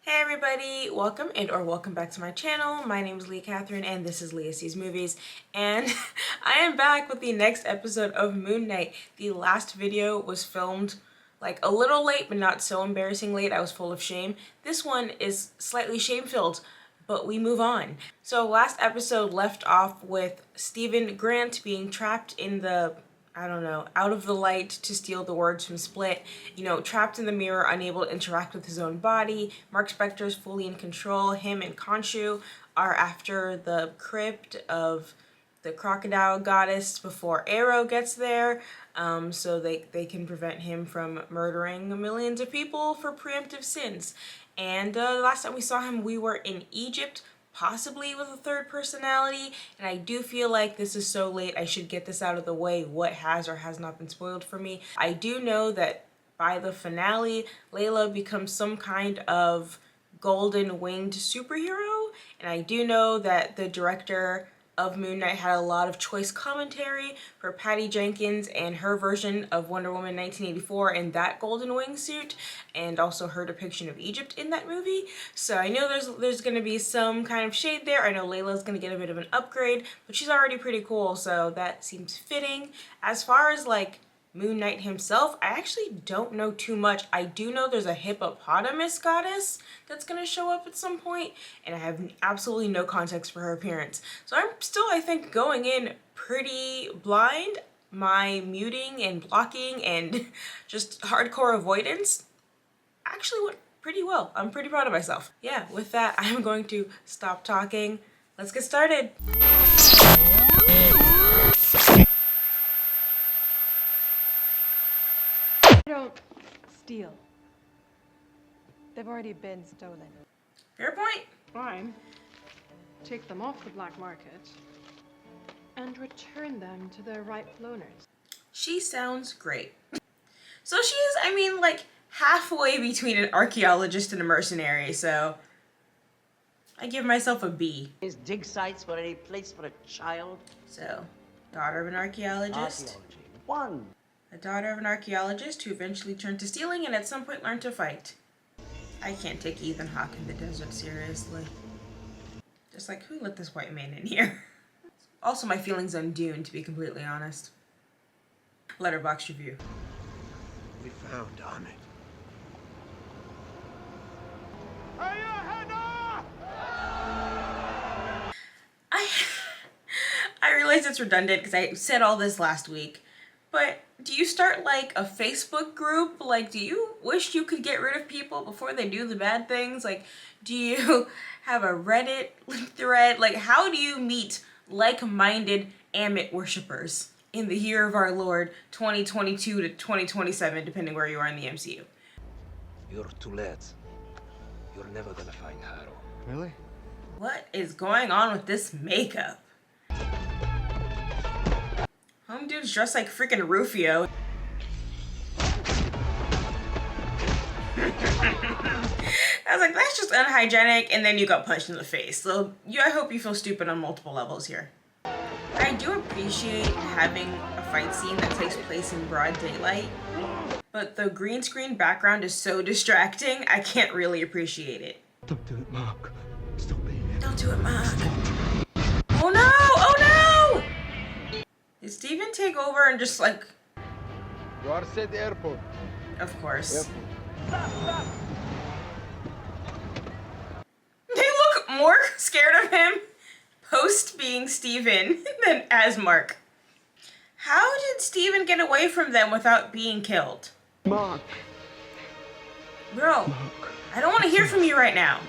Hey everybody, welcome or welcome back to my channel. My name is Leah Catherine and this is Leah Sees Movies, and I am back with the next episode of Moon Knight. The last video was filmed like a little late, but not so embarrassing late. I was full of shame. This one is slightly shame-filled, but we move on. So last episode left off with Stephen Grant being trapped in the out of the light to steal the words from Split, trapped in the mirror, unable to interact with his own body. Mark Spector is fully in control. Him and Khonshu are after the crypt of the crocodile goddess before Arrow gets there, so they can prevent him from murdering millions of people for preemptive sins. And last time we saw him, we were in Egypt, possibly with a third personality, and I do feel like this is so late I should get this out of the way, what has or has not been spoiled for me. I do know that by the finale, Layla becomes some kind of golden winged superhero, and I do know that the director of Moon Knight had a lot of choice commentary for Patty Jenkins and her version of Wonder Woman 1984 in that golden wingsuit, and also her depiction of Egypt in that movie. So I know there's gonna be some kind of shade there. I know Layla's gonna get a bit of an upgrade, but she's already pretty cool, so that seems fitting. As far as like Moon Knight himself, I actually don't know too much. I do know there's a hippopotamus goddess that's gonna show up at some point, and I have absolutely no context for her appearance. So I'm still, I think, going in pretty blind. My muting and blocking and just hardcore avoidance actually went pretty well. I'm pretty proud of myself. Yeah, with that, I'm going to stop talking. Let's get started. Don't steal. They've already been stolen. Fair point. Fine. Take them off the black market and return them to their rightful owners. She sounds great. So she is, I mean, like halfway between an archaeologist and a mercenary, so I give myself a B. Is dig sites for any place for a child? So, daughter of an archaeologist. Archaeology. One. A daughter of an archaeologist who eventually turned to stealing and at some point learned to fight. I can't take Ethan Hawke in the desert seriously. Just like, who let this white man in here? Also, my feelings on Dune, to be completely honest. Letterboxd review. We found Ahmed. I realize it's redundant because I said all this last week, but do you start like a Facebook group? Like, do you wish you could get rid of people before they do the bad things? Like, do you have a Reddit thread? Like, how do you meet like-minded Amit worshippers in the year of our Lord 2022 to 2027, depending where you are in the MCU? You're too late. You're never gonna find Harrow. Really? What is going on with this makeup? Home dude's dressed like freaking Rufio. I was like, that's just unhygienic, and then you got punched in the face. So I hope you feel stupid on multiple levels here. I do appreciate having a fight scene that takes place in broad daylight, but the green screen background is so distracting, I can't really appreciate it. Don't do it, Mark. Stop being here. Don't do it, Mark. Oh no! Oh no! Did Steven take over and just like... You are at the airport. Of course. Airport. They look more scared of him post being Steven than as Mark. How did Steven get away from them without being killed? Mark. Bro, Mark. I don't want to hear from you right now.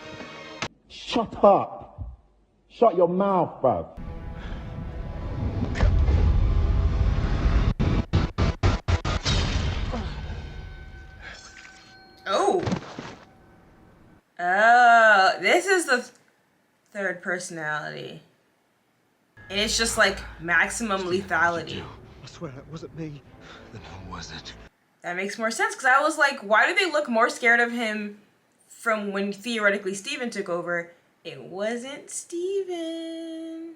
Shut up. Shut your mouth, bro. Oh. Oh, this is the third personality. And it's just like maximum lethality. I swear it wasn't me. Then who was it? That makes more sense, because I was like, why do they look more scared of him from when theoretically Steven took over? It wasn't Steven.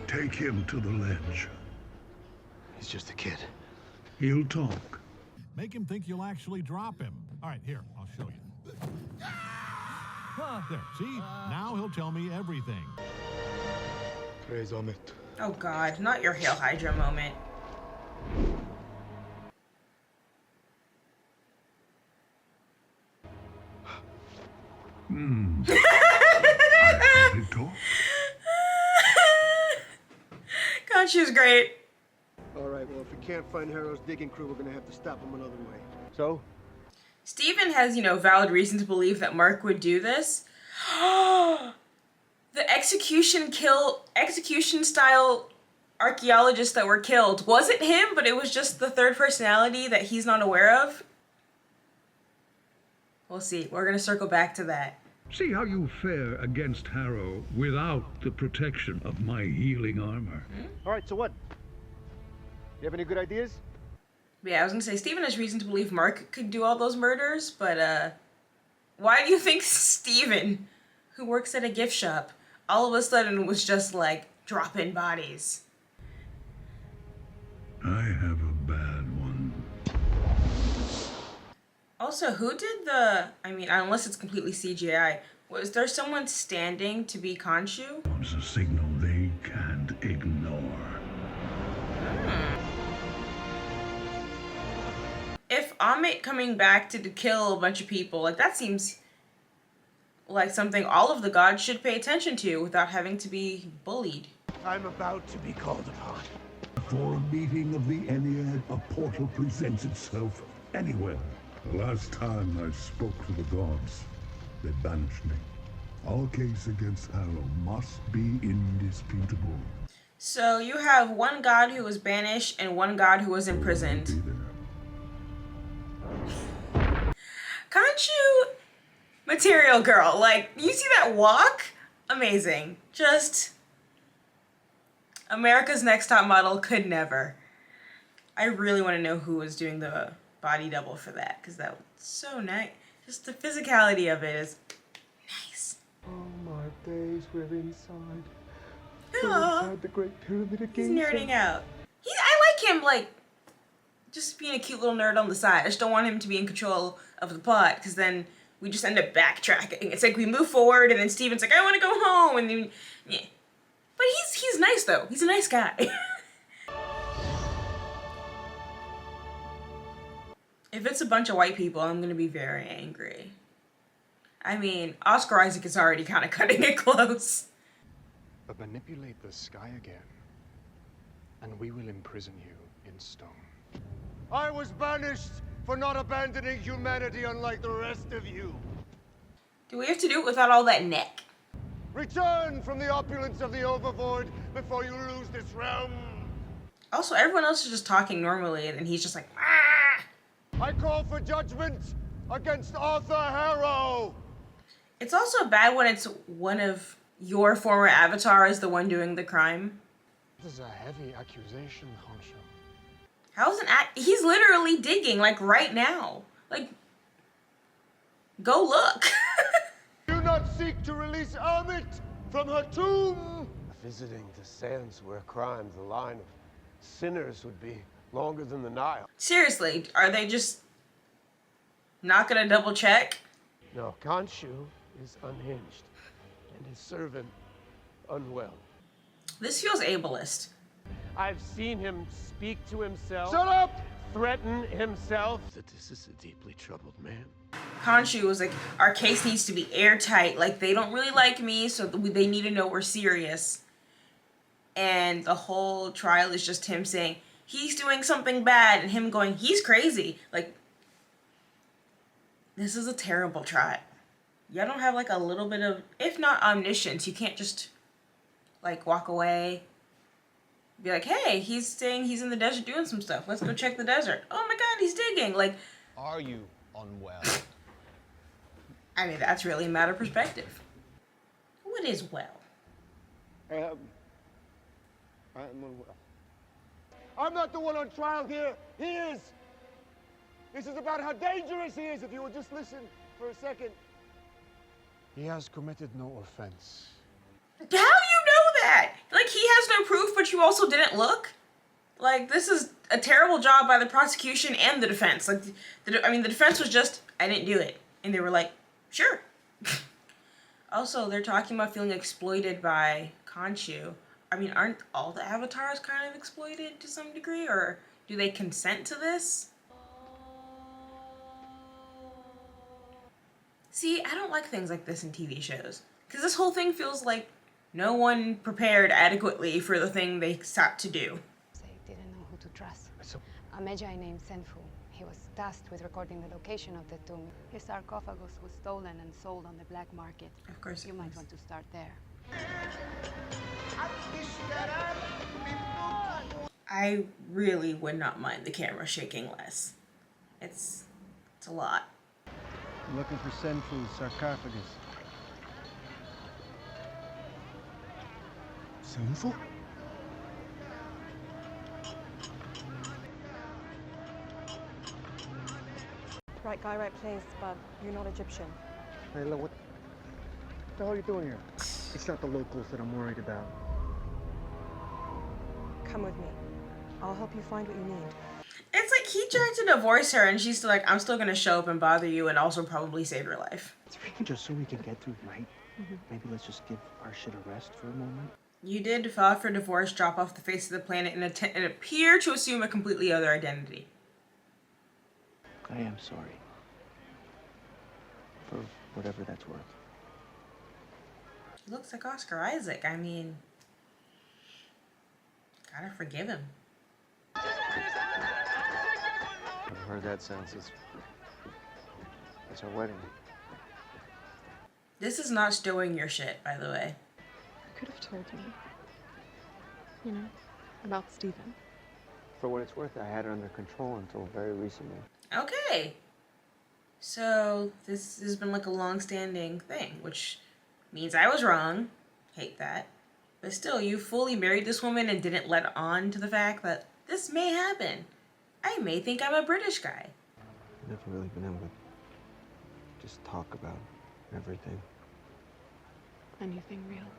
Take him to the ledge. He's just a kid. He'll talk. Make him think you'll actually drop him. All right, here, I'll show you. There, see? Now he'll tell me everything. Praise Amit. Oh God, not your Hail Hydra moment. They talk. Khonshu's great. All right, well, if we can't find Harrow's digging crew, we're gonna have to stop him another way. So? Steven has, valid reason to believe that Mark would do this. The execution style archaeologists that were killed wasn't him, but it was just the third personality that he's not aware of. We'll see. We're gonna circle back to that. See how you fare against Harrow without the protection of my healing armor. All right, so what? You have any good ideas? Yeah, I was gonna say, Steven has reason to believe Mark could do all those murders, but, why do you think Steven, who works at a gift shop, all of a sudden was just, like, dropping bodies? I have a bad one. Also, who did the, unless it's completely CGI, was there someone standing to be Khonshu? It's a signal they can't ignore. If Amit coming back to kill a bunch of people, like, that seems like something all of the gods should pay attention to without having to be bullied. I'm about to be called upon. For a meeting of the Ennead, a portal presents itself anywhere. The last time I spoke to the gods, they banished me. Our case against Harrow must be indisputable. So you have one god who was banished and one god who was imprisoned. Be there. Khonshu, material girl. Like, you see that walk? Amazing. Just America's Next Top Model could never. I really want to know who was doing the body double for that, because that was so nice. Just the physicality of it is nice. Oh, my days, we're inside. Aw, Inside the Great Pyramid of he's Giza. nerding out. I like him, like, just being a cute little nerd on the side. I just don't want him to be in control of the plot, because then we just end up backtracking. It's like we move forward, and then Steven's like, I want to go home, and then, yeah. But he's nice, though. He's a nice guy. If it's a bunch of white people, I'm gonna be very angry. I mean, Oscar Isaac is already kind of cutting it close. But manipulate the sky again, and we will imprison you in stone. I was banished for not abandoning humanity unlike the rest of you. Do we have to do it without all that neck? Return from the opulence of the Overvoid before you lose this realm. Also, everyone else is just talking normally, and then he's just like, ah! I call for judgment against Arthur Harrow. It's also bad when it's one of your former avatars the one doing the crime. This is a heavy accusation, Khonshu. How's he's literally digging, like, right now. Like, go look. Do not seek to release Amit from her tomb. Visiting the sands where crimes, the line of sinners would be longer than the Nile. Seriously, are they just not gonna double check? No, Khonshu is unhinged, and his servant unwell. This feels ableist. I've seen him speak to himself. Shut up! Threaten himself. That this is a deeply troubled man. Khonshu was like, our case needs to be airtight. Like, they don't really like me, so they need to know we're serious. And the whole trial is just him saying, he's doing something bad, and him going, he's crazy. Like, this is a terrible trial. Y'all don't have, like, a little bit of, if not omniscience, you can't just, like, walk away. Be like, hey, he's saying he's in the desert doing some stuff. Let's go check the desert. Oh my god, he's digging. Like, are you unwell? I mean, that's really a matter of perspective. What is well? I'm unwell. I'm not the one on trial here. He is. This is about how dangerous he is, if you would just listen for a second. He has committed no offense. How do you know that? Like, he has no proof, but you also didn't look? Like, this is a terrible job by the prosecution and the defense. Like, the defense was just, I didn't do it. And they were like, sure. Also, they're talking about feeling exploited by Khonshu. I mean, aren't all the avatars kind of exploited to some degree, or do they consent to this? See, I don't like things like this in TV shows, because this whole thing feels like no one prepared adequately for the thing they sought to do. They didn't know who to trust. A Magi named Senfu. He was tasked with recording the location of the tomb. His sarcophagus was stolen and sold on the black market. Of course. You might want to start there. I really would not mind the camera shaking less. It's a lot. I'm looking for Senfu's sarcophagus. Senfu? Right guy, right place, but you're not Egyptian. Layla, what the hell are you doing here? It's not the locals that I'm worried about. Come with me. I'll help you find what you need. It's like he tried to divorce her and she's still like, I'm still gonna show up and bother you and also probably save your life. Just so we can get through the night, maybe let's just give our shit a rest for a moment. You did file for divorce, drop off the face of the planet, and appear to assume a completely other identity. I am sorry. For whatever that's worth. He looks like Oscar Isaac. I mean, gotta forgive him. I've heard that sound since it's our wedding. This is not stowing your shit, by the way. I could have told you. You know, about Stephen. For what it's worth, I had it under control until very recently. Okay. So this has been like a long-standing thing, which means I was wrong. Hate that. But still, you fully married this woman and didn't let on to the fact that this may happen. I may think I'm a British guy. I've never really been able to just talk about everything. Anything real?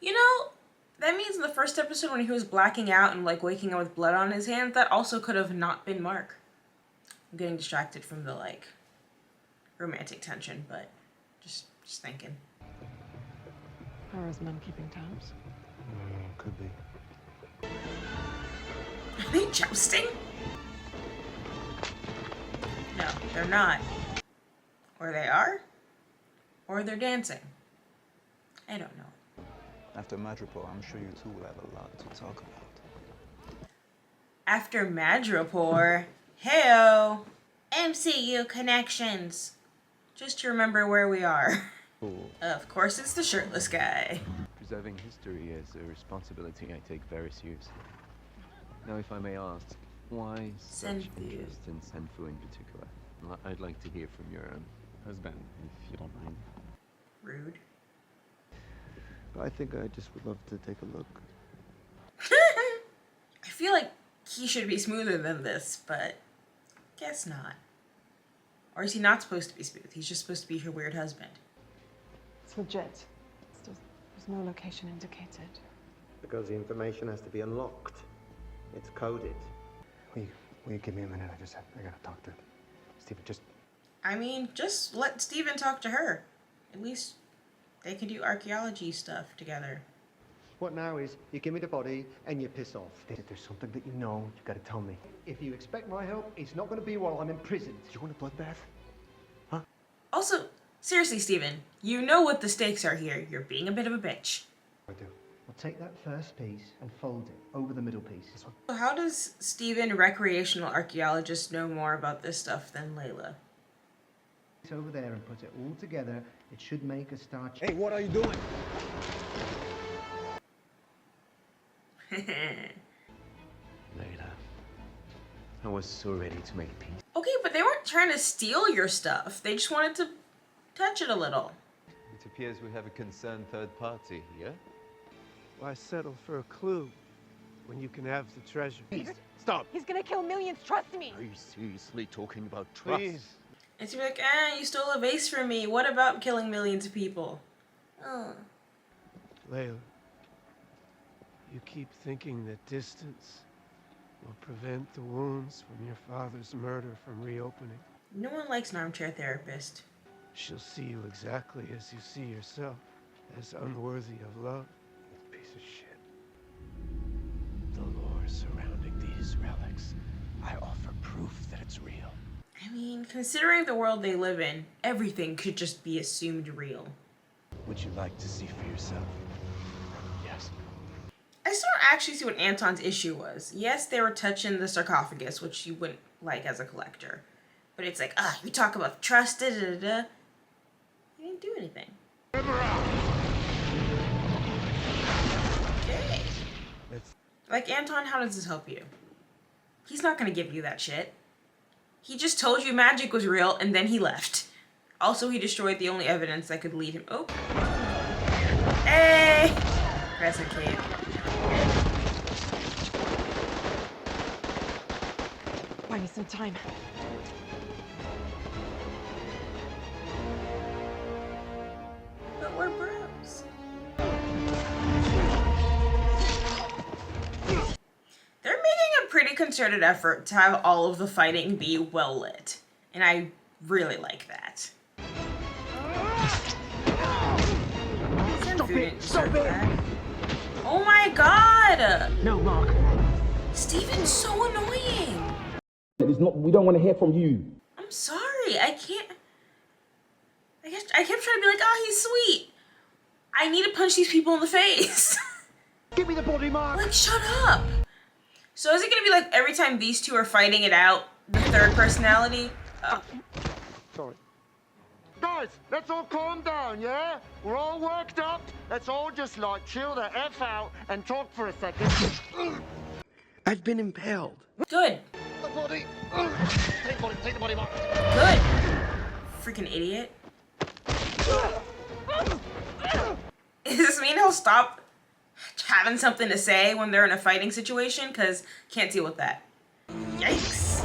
You know, that means in the first episode when he was blacking out and like waking up with blood on his hands, that also could have not been Mark. I'm getting distracted from the like romantic tension, but just thinking. Or is men keeping tabs? Could be. Are they jousting? No, they're not. Or they are? Or they're dancing. I don't know. After Madripoor, I'm sure you two will have a lot to talk about. After Madripoor, heyo, MCU connections. Just to remember where we are. Cool. Of course, it's the shirtless guy. Preserving history is a responsibility I take very seriously. Now, if I may ask, why such Senfu. interest in Senfu in particular? I'd like to hear from your husband, if you don't mind. Rude. I think I just would love to take a look. I feel like he should be smoother than this, but guess not. Or is he not supposed to be smooth? He's just supposed to be her weird husband. It's legit. It's just, there's no location indicated. Because the information has to be unlocked. It's coded. Will you give me a minute? I gotta talk to Stephen. I mean, just let Steven talk to her. At least they can do archaeology stuff together. What now is, you give me the body and you piss off. If there's something that you know, you gotta tell me. If you expect my help, it's not going to be while I'm imprisoned. Do you want a bloodbath? Also, seriously, Steven, you know what the stakes are here. You're being a bit of a bitch. I do. Well, take that first piece and fold it over the middle piece. So how does Steven, recreational archaeologist, know more about this stuff than Layla? It's over there and put it all together. It should make a star. Hey, what are you doing? Layla, I was so ready to make peace. Okay, but they weren't trying to steal your stuff. They just wanted to touch it a little. It appears we have a concerned third party here. Why settle for a clue when you can have the treasure? Please, stop. He's gonna kill millions, trust me! Are you seriously talking about trust? Please. And she'd be like, you stole a vase from me. What about killing millions of people? Oh. Layla, you keep thinking that distance will prevent the wounds from your father's murder from reopening. No one likes an armchair therapist. she'll see you exactly as you see yourself, as unworthy of love. Piece of shit. The lore surrounding these relics, I offer proof that it's real. I mean, considering the world they live in, everything could just be assumed real. Would you like to see for yourself? Yes. I still don't actually see what Anton's issue was. Yes, they were touching the sarcophagus, which you wouldn't like as a collector. But it's like, we talk about trust, da da da da. He didn't do anything. Okay. Like, Anton, how does this help you? He's not gonna give you that shit. He just told you magic was real, and then he left. Also, he destroyed the only evidence that could lead him. Oh. Hey! Crescent Cave. Buy me some time. But we're bros. They're making a pretty concerted effort to have all of the fighting be well lit. And I really like that. Stop it! Oh my god! No, Mark. Steven's so annoying. It's not. We don't want to hear from you. I'm sorry. I can't. I kept trying to be like, oh, he's sweet. I need to punch these people in the face. Give me the body, Mark. Like, shut up. So is it gonna be like every time these two are fighting it out, the third personality? Sorry. Guys, let's all calm down, yeah? We're all worked up. Let's all just, like, chill the F out and talk for a second. I've been impaled. Good. The body. Take the body, Mark. Good. Freaking idiot. Does this mean he'll stop having something to say when they're in a fighting situation? Because can't deal with that. Yikes.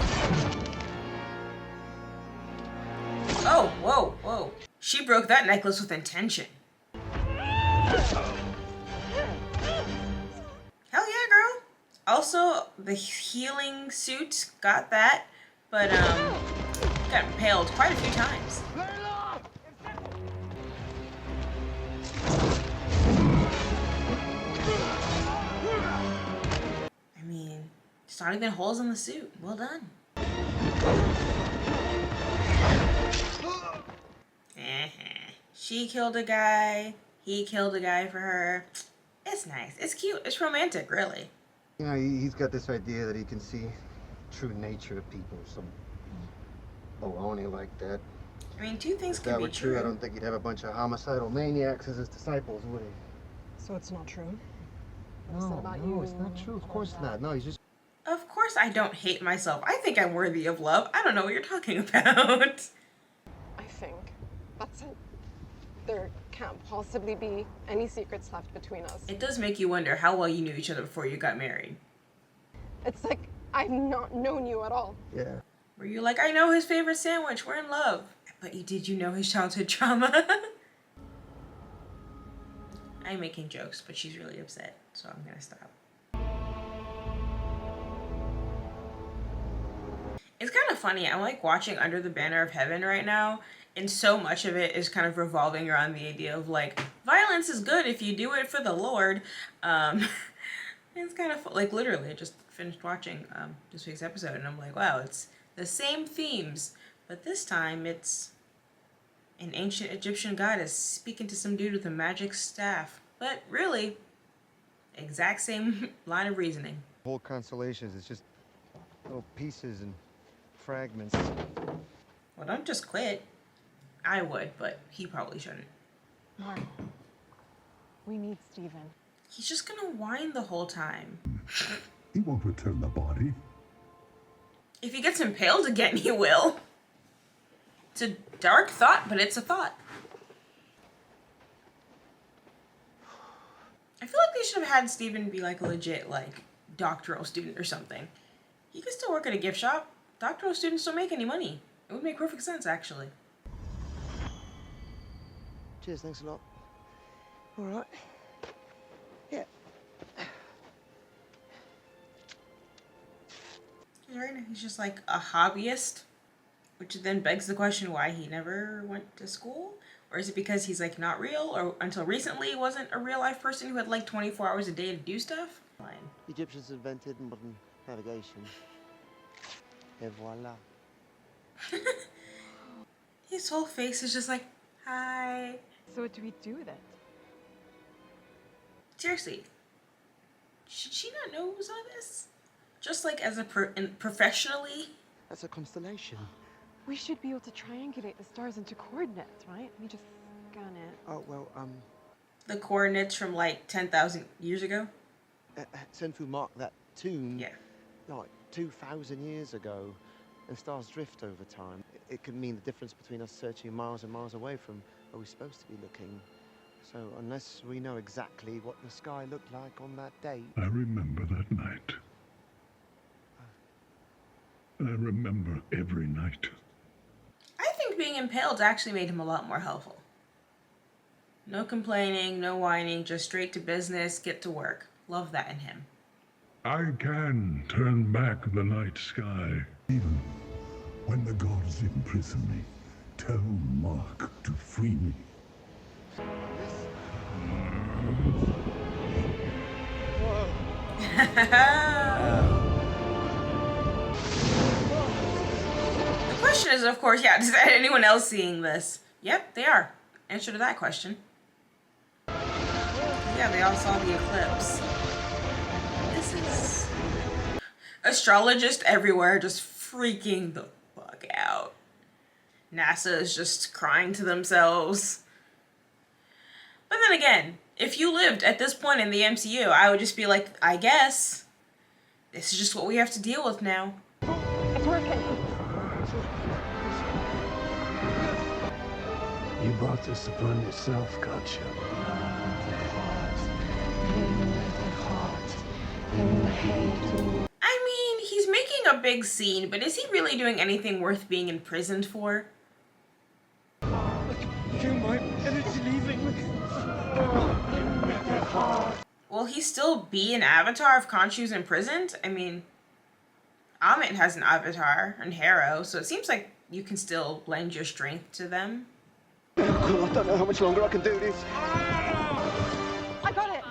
Oh, whoa, whoa. She broke that necklace with intention. Hell yeah, girl. Also, the healing suit got that, but got impaled quite a few times. I mean, it's not even holes in the suit. Well done. She killed a guy. He killed a guy for her. It's nice. It's cute. It's romantic, really. You know, he's got this idea that he can see true nature of people. Some baloney like that. I mean, two things If can that be were true, I don't think he'd have a bunch of homicidal maniacs as his disciples, would he? So it's not true? No, it's not true. Of course not. No, he's just... Of course I don't hate myself. I think I'm worthy of love. I don't know what you're talking about. I think that's it. There can't possibly be any secrets left between us. It does make you wonder how well you knew each other before you got married. It's like I've not known you at all. Yeah. Were you like, I know his favorite sandwich, we're in love. But did you know his childhood trauma? I'm making jokes, but she's really upset, so I'm gonna stop. It's kind of funny. I'm like watching Under the Banner of Heaven right now, and so much of it is kind of revolving around the idea of like, violence is good if you do it for the Lord. It's kind of like, literally, I just finished watching this week's episode, and I'm like, wow, it's the same themes, but this time it's an ancient Egyptian goddess speaking to some dude with a magic staff. But really, exact same line of reasoning. Whole constellations, it's just little pieces and fragments. Well, don't just quit. I would, but he probably shouldn't. Mark, we need Steven. He's just gonna whine the whole time. He won't return the body. If he gets impaled again, he will. It's a dark thought, but it's a thought. I feel like they should have had Steven be like a legit, like, doctoral student or something. He could still work at a gift shop. Doctoral students don't make any money. It would make perfect sense, actually. Cheers, thanks a lot. All right. Yeah. Right now, he's just like a hobbyist Which then begs the question why he never went to school? Or is it because he's like not real, or until recently wasn't a real life person who had like 24 hours a day to do stuff? Fine. Egyptians invented modern navigation. Et voila. His whole face is just like, hi. So what do we do with it? Seriously, should she not know who's on this? Just like as a professionally? That's a constellation. We should be able to triangulate the stars into coordinates, right? Let me just scan it. Oh, well, The coordinates from like 10,000 years ago? Senfu marked that tomb. Yeah. Like 2,000 years ago. And stars drift over time. It could mean the difference between us searching miles and miles away from where we're supposed to be looking. So unless we know exactly what the sky looked like on that date... I remember that night. I remember every night. I think being impaled actually made him a lot more helpful. No complaining, no whining, just straight to business, get to work. Love that in him. I can turn back the night sky. Even when the gods imprison me, tell Mark to free me. The question is, of course, yeah, is anyone else seeing this? Yep, they are. Answer to that question. Yeah, they all saw the eclipse. This is... Astrologists everywhere just freaking the fuck out. NASA is just crying to themselves. But then again, if you lived at this point in the MCU, I would just be like, I guess. This is just what we have to deal with now. It's working. You brought this upon yourself, gotcha. I mean, he's making a big scene, but is he really doing anything worth being imprisoned for? Feel my energy leaving. Will he still be an avatar if Khonshu's imprisoned? I mean, Amit has an avatar, and Harrow, so it seems like you can still lend your strength to them. I don't know how much longer I can do this. I got it.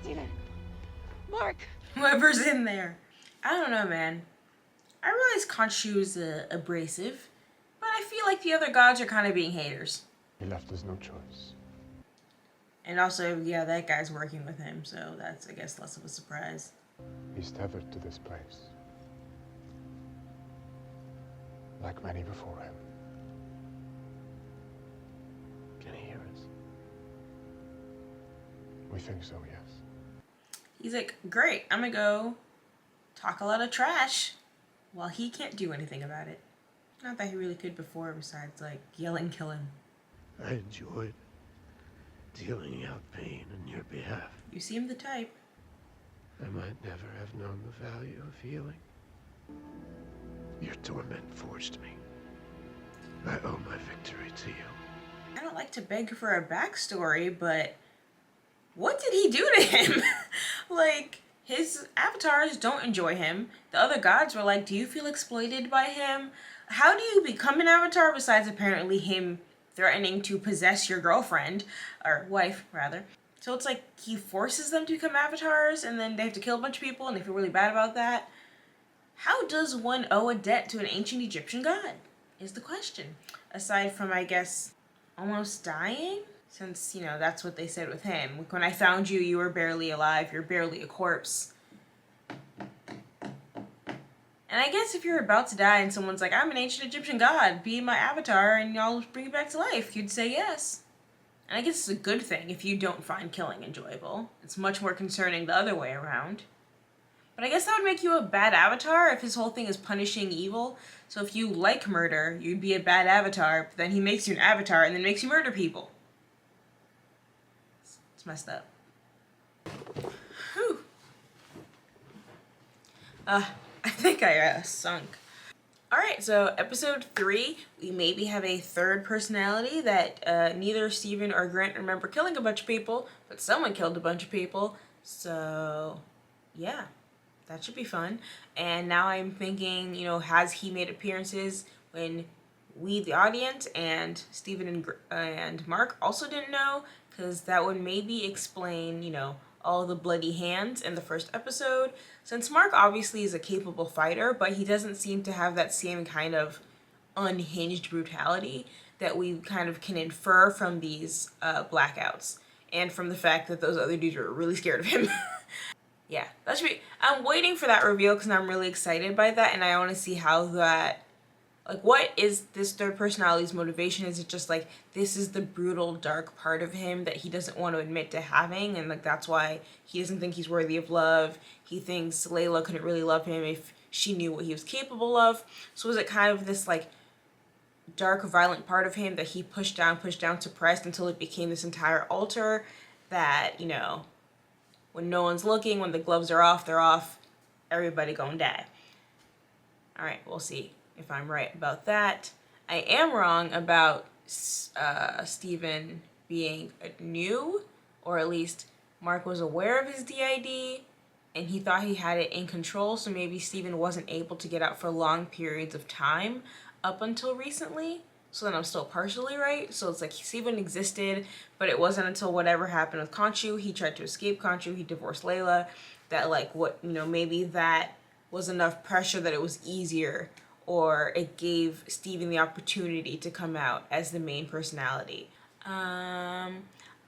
Steven. Mark. Whoever's in there. I don't know, man. I realize Khonshu's abrasive, but I feel like the other gods are kind of being haters. He left us no choice. And also, yeah, that guy's working with him, so that's, I guess, less of a surprise. He's tethered to this place. Like many before him. Can he hear us? We think so, yes. He's like, great, I'm gonna go talk a lot of trash while he can't do anything about it. Not that he really could before, besides, like, yelling, kill him. I enjoyed dealing out pain on your behalf. You seem the type. I might never have known the value of healing. Your torment forged me. I owe my victory to you. I don't like to beg for a backstory, but what did he do to him? Like, his avatars don't enjoy him. The other gods were like, do you feel exploited by him? How do you become an avatar besides apparently him threatening to possess your girlfriend, or wife, rather? So it's like he forces them to become avatars, and then they have to kill a bunch of people, and they feel really bad about that. How does one owe a debt to an ancient Egyptian god, is the question. Aside from, I guess, almost dying? Since, you know, that's what they said with him. Like, when I found you, you were barely alive, you're barely a corpse. And I guess if you're about to die and someone's like, I'm an ancient Egyptian god, be my avatar and I'll bring you back to life, you'd say yes. And I guess it's a good thing if you don't find killing enjoyable. It's much more concerning the other way around. But I guess that would make you a bad avatar if his whole thing is punishing evil. So if you like murder, you'd be a bad avatar, but then he makes you an avatar and then makes you murder people. It's messed up. Whew. I think I sunk. Alright, so episode 3, we maybe have a third personality that neither Steven or Grant remember killing a bunch of people, but someone killed a bunch of people. So, yeah, that should be fun. And now I'm thinking, you know, has he made appearances when we, the audience, and Steven and Mark also didn't know? Because that would maybe explain, you know, all the bloody hands in the first episode. Since Mark obviously is a capable fighter, but he doesn't seem to have that same kind of unhinged brutality that we kind of can infer from these blackouts, and from the fact that those other dudes were really scared of him. Yeah, that should be, I'm waiting for that reveal because I'm really excited by that, and I want to see how that, like, what is this third personality's motivation? Is it just like, this is the brutal, dark part of him that he doesn't want to admit to having, and like that's why he doesn't think he's worthy of love? He thinks Layla couldn't really love him if she knew what he was capable of. So is it kind of this like dark, violent part of him that he pushed down, suppressed until it became this entire altar that, you know, when no one's looking, when the gloves are off, they're off, everybody gonna die. Alright, we'll see if I'm right about that. I am wrong about Steven being new, or at least Mark was aware of his DID and he thought he had it in control, so maybe Steven wasn't able to get out for long periods of time up until recently. So then I'm still partially right. So it's like Steven existed, but it wasn't until whatever happened with Khonshu, he tried to escape Khonshu, he divorced Layla, that like what, you know, maybe that was enough pressure that it was easier, or it gave Steven the opportunity to come out as the main personality. I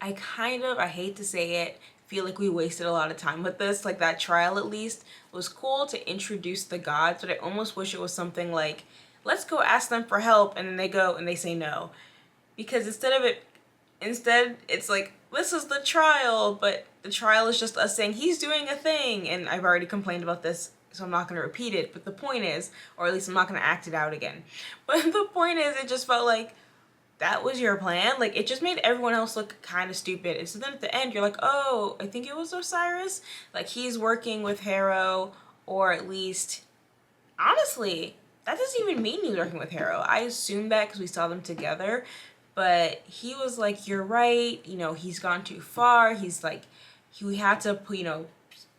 hate to say it, feel like we wasted a lot of time with this. Like that trial at least was cool to introduce the gods, but I almost wish it was something like, let's go ask them for help, and then they go and they say no. Because instead it's like, this is the trial, but the trial is just us saying he's doing a thing, and I've already complained about this, so I'm not going to repeat it, but the point is, or at least I'm not going to act it out again, but the point is, it just felt like that was your plan. Like, it just made everyone else look kind of stupid. And so then at the end, you're like, oh, I think it was Osiris. Like, he's working with Harrow, or at least, honestly, that doesn't even mean he's working with Harrow. I assumed that because we saw them together, but he was like, you're right, you know, he's gone too far. He's like, we had to, you know,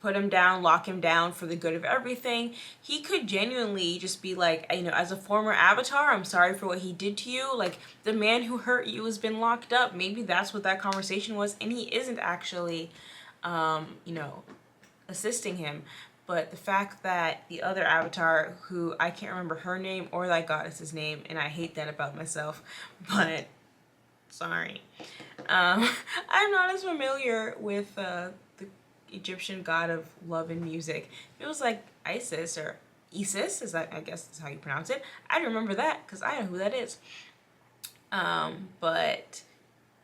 put him down, lock him down for the good of everything. He could genuinely just be like, you know, as a former Avatar, I'm sorry for what he did to you. Like, the man who hurt you has been locked up. Maybe that's what that conversation was, and he isn't actually, you know, assisting him. But the fact that the other Avatar, who I can't remember her name or that goddess's name, and I hate that about myself, but sorry. I'm not as familiar with the Egyptian god of love and music. It was like Isis or Isis, is that, I guess is how you pronounce it. I remember that because I know who that is. But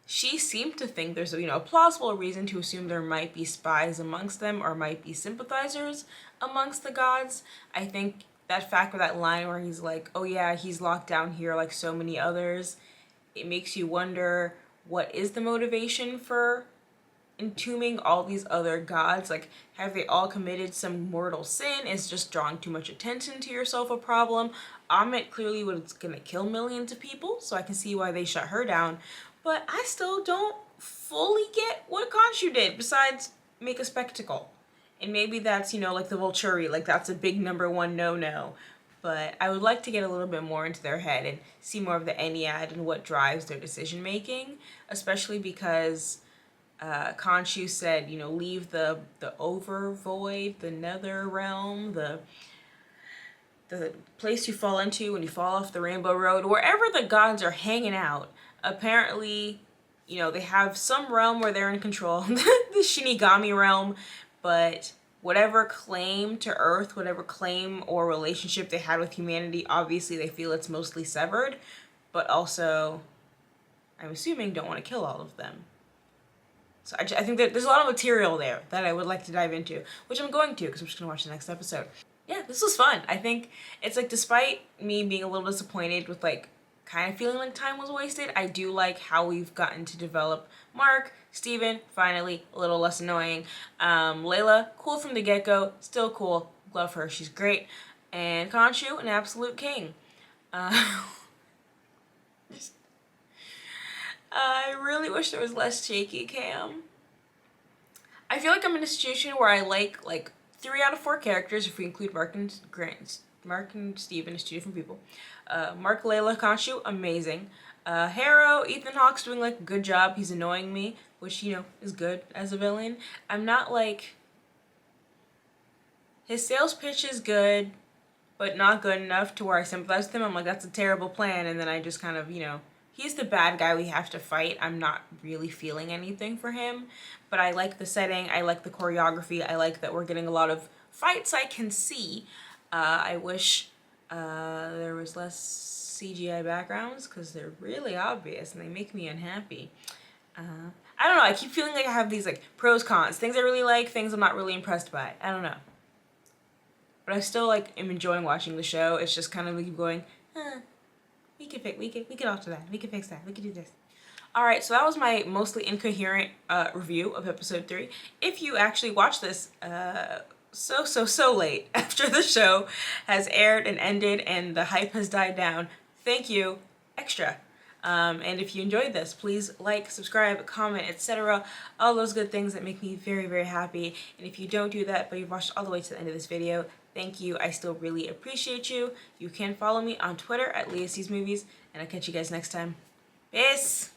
she seemed to think there's a, you know, a plausible reason to assume there might be spies amongst them, or might be sympathizers amongst the gods. I think that fact with that line where he's like, oh yeah, he's locked down here like so many others, it makes you wonder, what is the motivation for entombing all these other gods? Like, have they all committed some mortal sin? Is just drawing too much attention to yourself a problem? Ammit clearly was gonna kill millions of people, so I can see why they shut her down. But I still don't fully get what Khonshu did, besides make a spectacle. And maybe that's, you know, like the Volturi, like that's a big #1 no-no. But I would like to get a little bit more into their head and see more of the Ennead and what drives their decision making, especially because Khonshu said, you know, leave the overvoid, the nether realm, the place you fall into when you fall off the Rainbow Road, wherever the gods are hanging out. Apparently, you know, they have some realm where they're in control, the Shinigami realm, but whatever claim to Earth, whatever claim or relationship they had with humanity, obviously they feel it's mostly severed, but also, I'm assuming, don't want to kill all of them. So I think that there's a lot of material there that I would like to dive into, which I'm going to because I'm just going to watch the next episode. Yeah, this was fun. I think it's like, despite me being a little disappointed with like kind of feeling like time was wasted, I do like how we've gotten to develop Mark, Steven, finally, a little less annoying. Layla, cool from the get-go, still cool, love her, she's great. And Khonshu, an absolute king. I really wish there was less shaky cam. I feel like I'm in a situation where I like 3 out of 4 characters, if we include Mark and Steven as 2 different people. Mark, Layla, Khonshu, amazing. Harrow, Ethan Hawke's doing like a good job. He's annoying me, which, you know, is good as a villain. I'm not like... His sales pitch is good, but not good enough to where I sympathize with him. I'm like, that's a terrible plan, and then I just kind of, you know... He's the bad guy we have to fight. I'm not really feeling anything for him, but I like the setting. I like the choreography. I like that we're getting a lot of fights I can see. I wish there was less CGI backgrounds because they're really obvious and they make me unhappy. I don't know. I keep feeling like I have these like pros, cons, things I really like, things I'm not really impressed by. I don't know. But I still like am enjoying watching the show. It's just kind of like going, we can alter that. We can fix that. We can do this. Alright, so that was my mostly incoherent review of episode 3. If you actually watched this so late after the show has aired and ended and the hype has died down, thank you, extra. And if you enjoyed this, please like, subscribe, comment, etc. All those good things that make me very, very happy. And if you don't do that, but you've watched all the way to the end of this video, thank you. I still really appreciate you. You can follow me on Twitter at Leah Sees Movies, and I'll catch you guys next time. Peace!